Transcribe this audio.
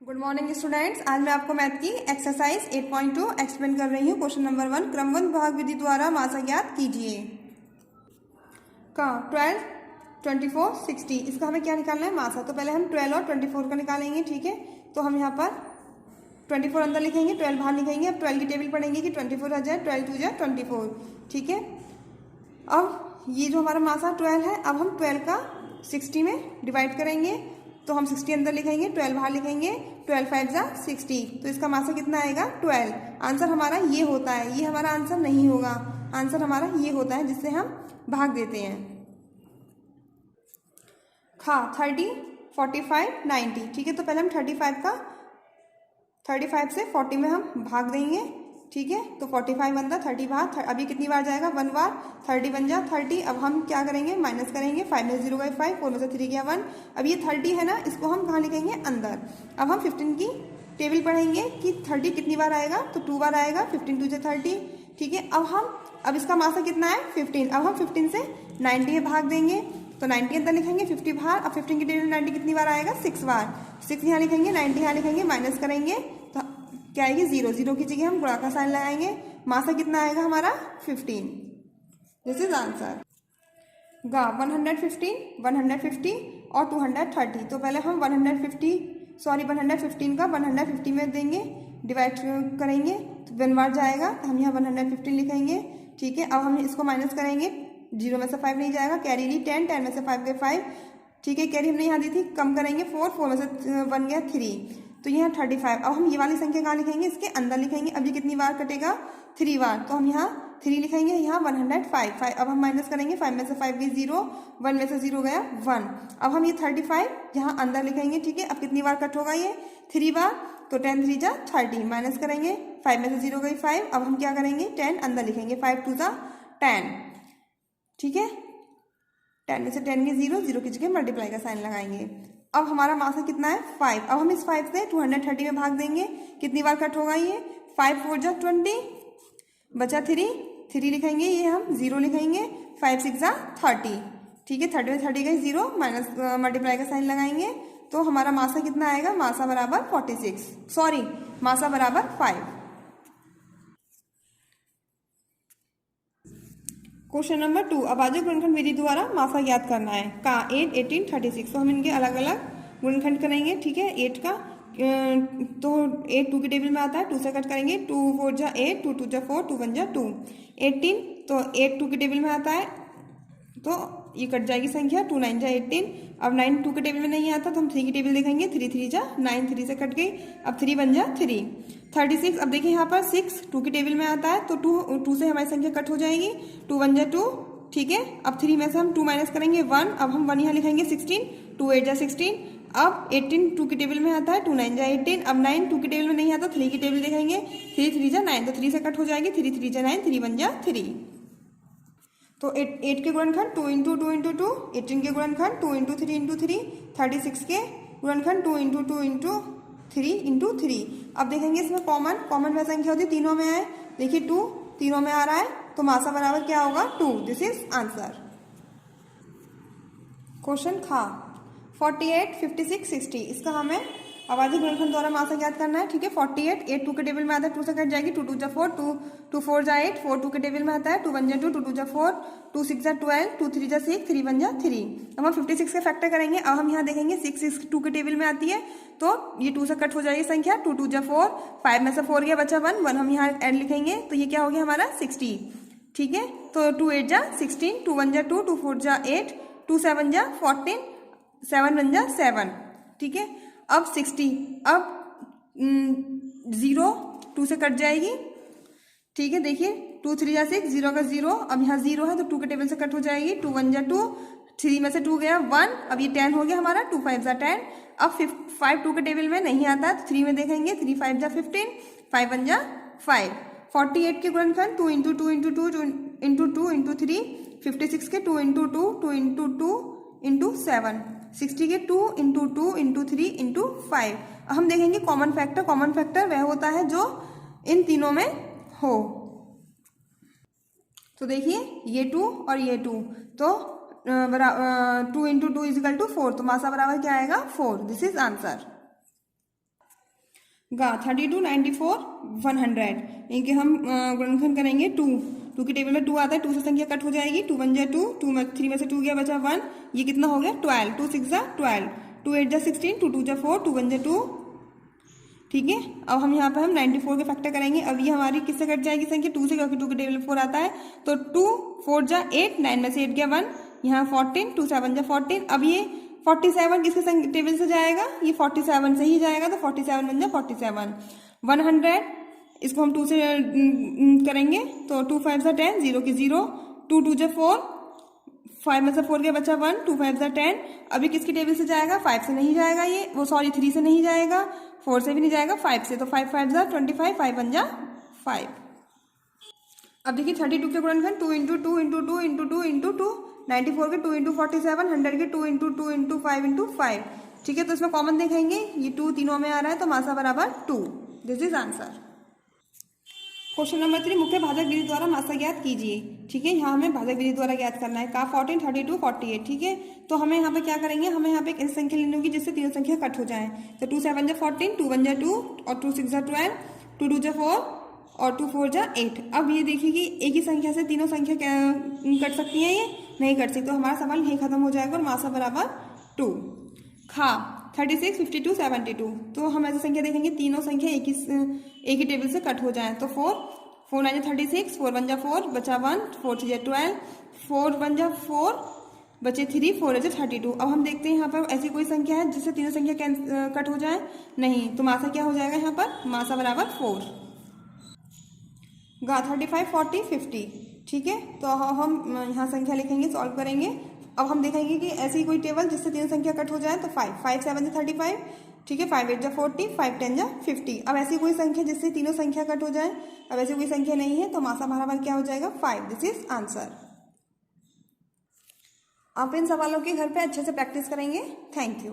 Good morning students. आज मैं आपको मैथ की एक्सरसाइज 8.2 एक्सप्लेन कर रही हूँ। क्वेश्चन नंबर 1, क्रमबद्ध भाग विधि द्वारा मासा ज्ञात कीजिए। का 12, 24, 60 इसका हमें क्या निकालना है, मासा। तो पहले हम 12 और 24 का निकालेंगे, ठीक है। तो हम यहाँ पर 24 अंदर लिखेंगे, 12 बाहर लिखेंगे। अब 12 की टेबल पढ़ेंगे कि 24 आ जाए, 12 2 जाए 24, ठीक है। अब ये जो हमारा मासा 12 है, अब हम 12 का 60 में डिवाइड करेंगे। तो हम 60 अंदर लिखेंगे, 12 बाहर लिखेंगे, 12 5 जा 60। तो इसका मासा कितना आएगा, 12। आंसर हमारा ये होता है, ये हमारा आंसर नहीं होगा। आंसर हमारा ये होता है जिससे हम भाग देते हैं। खा 30, 45, 90, ठीक है। तो पहले हम 35 से 40 में हम भाग देंगे, ठीक है। तो 45 बनता, 30 बाहर, अभी कितनी बार जाएगा, 1 बार, 30 बन जा 30। अब हम क्या करेंगे, माइनस करेंगे, 5 में 0 गए 5, 4 में से 3 गया 1। अब ये 30 है ना, इसको हम कहाँ लिखेंगे, अंदर। अब हम 15 की टेबल पढ़ेंगे कि 30 कितनी बार आएगा, तो 2 बार आएगा, 15 2 से 30, ठीक है। अब इसका मासा कितना है, 15। अब हम 15 से 90 में भाग देंगे, तो 90 अंदर लिखेंगे, 50 बाहर। अब 15 की टेबल में 90 कितनी बार आएगा, 6 बार। 6 यहाँ लिखेंगे, 90 यहाँ लिखेंगे, माइनस करेंगे तो क्या आएगी, 0। 0 की जगह हम गुणा का साइन लगाएंगे। मासा कितना आएगा हमारा, 15। This is answer. गा 115, 150 और 230। तो पहले हम 115 का 150 में देंगे, डिवाइड करेंगे, तो 1 बार जाएगा, तो हम यहाँ 115 लिखेंगे, ठीक है। अब हम इसको माइनस करेंगे, 0 में से 5 नहीं जाएगा, कैरी ली 10, 10 में से 5 गए 5, ठीक है। कैरी हमने यहाँ दी थी, कम करेंगे 4, 4 में से 1 गया 3, तो यहाँ 35। अब हम ये वाली संख्या कहाँ लिखेंगे, इसके अंदर लिखेंगे। अब ये कितनी बार कटेगा, 3 बार, तो हम यहाँ 3 लिखेंगे, यहाँ 105। अब हम माइनस करेंगे, 5 में से 5 गई 0, 1 में से 0 गया 1। अब हम ये 35 यहाँ अंदर लिखेंगे, ठीक है। अब कितनी बार कट होगा, ये 3 बार, तो 10 3 जा 30, माइनस करेंगे, 5 में से 0 गई 5। अब हम क्या करेंगे, 10 अंदर लिखेंगे, 5 2 जा 10, ठीक है। 10 में से 10 के 0, 0 की जगह मल्टीप्लाई का साइन लगाएंगे। अब हमारा मासा कितना है, 5। अब हम इस 5 से 230 में भाग देंगे, कितनी बार कट होगा, ये 5 4 जा 20, बचा 3 लिखेंगे, ये हम 0 लिखेंगे, 5 6 जा 30, ठीक है। 30 में 30 गई 0, माइनस मल्टीप्लाई का साइन लगाएंगे, तो हमारा मासा कितना आएगा, मासा बराबर 46, सॉरी मासा बराबर 5। क्वेश्चन नंबर 2, अभाज्य गुणनखंड विधि द्वारा मासा ज्ञात करना है। का 8, 18, 36। तो हम इनके अलग अलग गुणनखंड करेंगे, ठीक है। 8 का तो 8 2 की टेबल में आता है, 2 से कट करेंगे, 2 4 जा 8, 2 2 जा 4, 2 1 जा 2। 18 तो 8 2 की टेबल में आता है, तो ये कट जाएगी संख्या, 2 9 जा 18। अब 9 2 के टेबल में नहीं आता, तो हम 3 की टेबल देखेंगे, 3 3 जा 9, 3 से कट गई। अब 3 1 जा 3, 36। अब देखिए यहाँ पर 6 2 की टेबल में आता है, तो 2 से हमारी संख्या कट हो जाएगी, 2 1 जा 2, ठीक है। अब 3 में से हम 2 माइनस करेंगे 1। अब हम 1 यहाँ लिखेंगे, 16, 2 8 जा 16। अब 18 2 की टेबल में आता है, 2 9 जा 18। अब 9 2 की टेबल में नहीं आता, 3 की टेबल देखेंगे, 3 3 जा 9, तो 3 से कट हो जाएगी, 3 3 जा 9, 3 1 जा 3। तो 8 के गुणनखंड 2 इंटू 2 इंटू 2, 18 के गुणनखंड 2 इंटू 3 इंटू 3, 36 के गुणनखंड 2 इंटू 2 इंटू 3 इंटू 3। अब देखेंगे इसमें कॉमन वह संख्या होती है, तीनों में आए, देखिए 2 तीनों में आ रहा है, तो मासा बराबर क्या होगा, 2। This is answer. क्वेश्चन खा 48, 56, 60। इसका हमें अभाज्य गुणनखंड द्वारा मासा ज्ञात करना है, ठीक है। 48 8 2 के टेबल में आता है, 2 से कट जाएगी, 2 2 जा 4, 2 4 जा 8, 4 2 के टेबल में आता है, 2 1 जा 2, 2 2 जा 4, 2 6 जा 12, 2 3 जा 6, 3 1 जा 3। अब हम 56 का फैक्टर करेंगे। अब हम यहाँ देखेंगे 6 2 के टेबल में आती है, तो ये 2 से कट हो जाएगी संख्या, 2 2 जा 4, 5 में से 4 गया, बचा 1 1 हम यहाँ एड लिखेंगे, तो ये क्या हो गया हमारा 60, ठीक है। तो 2 8 जा 16, 2 1 जा 2, 2 4 जा 8, 2 7 जा 14, 7 1 जा 7, ठीक है। अब 60, अब 0 2 से कट जाएगी, ठीक है। देखिए 2 3 जा 6, 0 का 0, अब यहाँ 0 है, तो 2 के टेबल से कट हो जाएगी, 2 1 जा 2, 3 में से 2 गया 1। अब ये 10 हो गया हमारा, 2 5 जा 10। अब 5 2 के टेबल में नहीं आता, तो 3 में देखेंगे, 3 5 जा 15, 5 1 जा 5। 48 के गुणनखंड 2 इंटू 2 इंटू 2 इंटू 2 इंटू 3, 56 के 2 इंटू 2 2 इंटू 2 इंटू 7, 60 के 2 इंटू 2 इंटू 3 इंटू 5। हम देखेंगे कॉमन फैक्टर वह होता है जो इन तीनों में हो। तो देखिए ये 2 और ये 2, तो 2 इंटू 2 इजिकल टू 4, तो मासा बराबर क्या आएगा, 4। This is answer. गा 32 94 100, इनके हम गुणनखंड करेंगे। टू की टेबल में 2 आता है, 2 से संख्या कट हो जाएगी। 2 1 जा 2, 3 में से 2 गया बचा 1, ये कितना हो गया 12, 2 6 जा 12, 2 8 जा 16, 2 2 जा 4, 2 1 जा 2। ठीक है, अब हम यहाँ पे हम 94 के फैक्टर करेंगे। अब ये हमारी किससे कट जाएगी संख्या 2 से, क्योंकि 2 के टेबल में 4 आता है। तो 2 4 जा 8, 9 में से 8 गया 1, यहाँ 14, 2 7 जा 14। अब ये 47 किसके टेबल से जाएगा, ये 47 से ही जाएगा, तो 47 बन जा 47। 100 इसको हम 2 से करेंगे, तो 2 5 जा 10, 0 की 0, 2 2 जा 4, 5 में से 4 गया बचा 1, 2 5 जा 10। अभी किसकी टेबल से जाएगा, 5 से नहीं जाएगा, ये वो सॉरी 3 से नहीं जाएगा, 4 से भी नहीं जाएगा, 5 से, तो 5 5 जा 25, 5 1 जा 5। अब देखिए 32 के गुणनखंड 2 इंटू 2 इंटू 2 इंटू 2 इंटू 2, 94 के 2 इंटू 47, 100 के 2 इंटू 2 इंटू 5 इंटू 5। ठीक है, तो इसमें कॉमन देखेंगे, ये 2 तीनों में आ रहा है, तो मासा बराबर 2। This is answer. Question number 3, मुख्य भाजक विधि द्वारा मासा ज्ञात कीजिए। ठीक है, यहाँ हमें भाजक विधि द्वारा ज्ञात करना है। का 14 32 48। ठीक है, तो हमें यहाँ पे क्या करेंगे, हमें यहाँ पे एक ऐसी संख्या लेनी होगी जिससे तीनों संख्या कट हो जाए। तो 2 7 जा 14, 2 1 जा 2 और 2 6 जा 12, 2 2 जा 4 और 2 4 जा 8। अब ये देखिए कि एक ही संख्या से तीनों संख्या कट सकती हैं, ये नहीं कट सकती, तो हमारा सवाल यही खत्म हो जाएगा और मासा बराबर 2। खा 36 52 72। तो हम ऐसी संख्या देखेंगे तीनों संख्या एक ही टेबल से कट हो जाए। तो 4 9 जा 36, 4 1 जा 4 बचा 1, 4 3 जा 12, 4 1 जा 4 बचे 3, 4 जा 32। अब हम देखते हैं यहाँ पर ऐसी कोई संख्या है जिससे तीनों संख्या कट हो जाए, नहीं, तो मासा क्या हो जाएगा यहाँ पर, मासा बराबर 4। गा 35 40 50। ठीक है, तो हम यहाँ संख्या लिखेंगे, सॉल्व करेंगे। अब हम देखेंगे कि ऐसी कोई टेबल जिससे तीनों संख्या कट हो जाए। तो 5 5 7 जा 35। ठीक है, 5 8 जा 40, 5 10 जा 50। अब ऐसी कोई संख्या जिससे तीनों संख्या कट हो जाए, अब ऐसी कोई संख्या नहीं है, तो मासा बराबर क्या हो जाएगा 5। This is answer. आप इन सवालों के घर पे अच्छे से प्रैक्टिस करेंगे। Thank you.